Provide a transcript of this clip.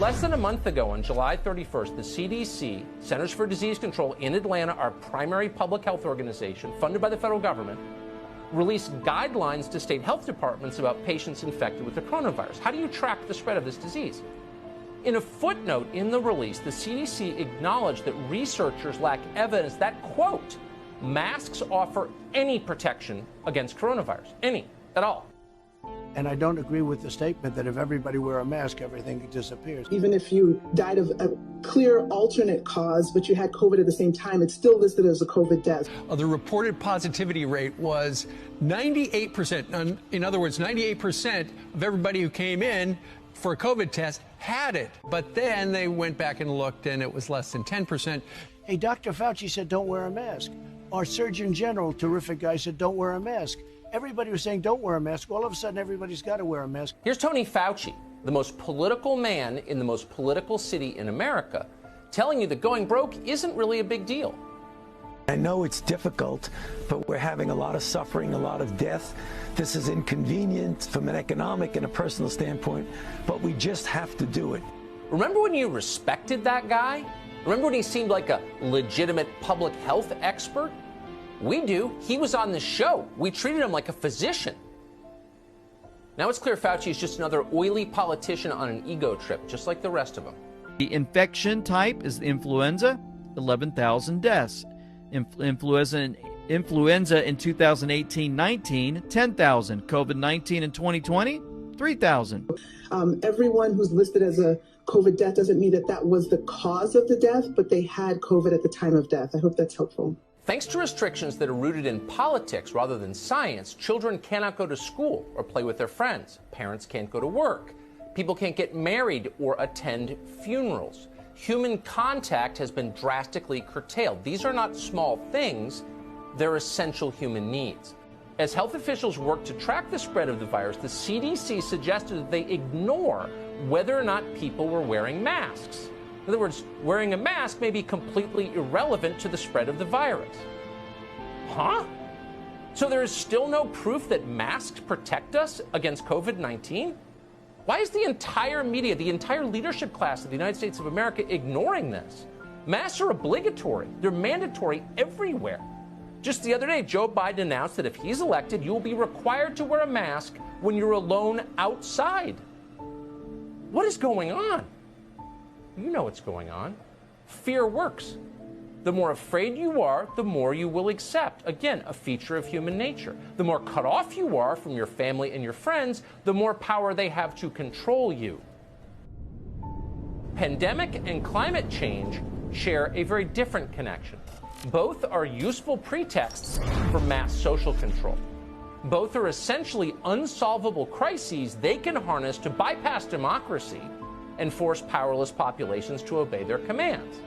Less than a month ago, on July 31st, the CDC, Centers for Disease Control in Atlanta, our primary public health organization funded by the federal government, released guidelines to state health departments about patients infected with the coronavirus. How do you track the spread of this disease? In a footnote in the release, the CDC acknowledged that researchers lack evidence that, quote, masks offer any protection against coronavirus, any, at all. And I don't agree with the statement that if everybody wear a mask, everything disappears. Even if you died of a clear alternate cause, but you had COVID at the same time, it's still listed as a COVID death. The reported positivity rate was 98%. In other words, 98% of everybody who came in for a COVID test had it. But then they went back and looked, and it was less than 10%. Hey, Dr. Fauci said don't wear a mask. Our Surgeon General, terrific guy, said don't wear a mask. Everybody was saying don't wear a mask. All of a sudden, everybody's got to wear a mask. Here's Tony Fauci, the most political man in the most political city in America, telling you that going broke isn't really a big deal. I know it's difficult, but we're having a lot of suffering, a lot of death. This is inconvenient from an economic and a personal standpoint, but we just have to do it. Remember when you respected that guy? Remember when he seemed like a legitimate public health expert? We do. He was on the show. We treated him like a physician. Now it's clear Fauci is just another oily politician on an ego trip, just like the rest of them. The infection type is influenza, 11,000 deaths. Influenza in 2018-19, 10,000. COVID-19 in 2020, 3,000. Everyone who's listed as a COVID death doesn't mean that that was the cause of the death, but they had COVID at the time of death. I hope that's helpful. Thanks to restrictions that are rooted in politics rather than science, children cannot go to school or play with their friends. Parents can't go to work. People can't get married or attend funerals. Human contact has been drastically curtailed. These are not small things. They're essential human needs. As health officials work to track the spread of the virus, the CDC suggested that they ignore whether or not people were wearing masks. In other words, wearing a mask may be completely irrelevant to the spread of the virus. Huh? So there is still no proof that masks protect us against COVID-19? Why is the entire media, the entire leadership class of the United States of America ignoring this? Masks are obligatory. They're mandatory everywhere. Just the other day, Joe Biden announced that if he's elected, you will be required to wear a mask when you're alone outside. What is going on? You know what's going on. Fear works. The more afraid you are, the more you will accept. Again, a feature of human nature. The more cut off you are from your family and your friends, the more power they have to control you. Pandemic and climate change share a very different connection. Both are useful pretexts for mass social control. Both are essentially unsolvable crises they can harness to bypass democracy and force powerless populations to obey their commands.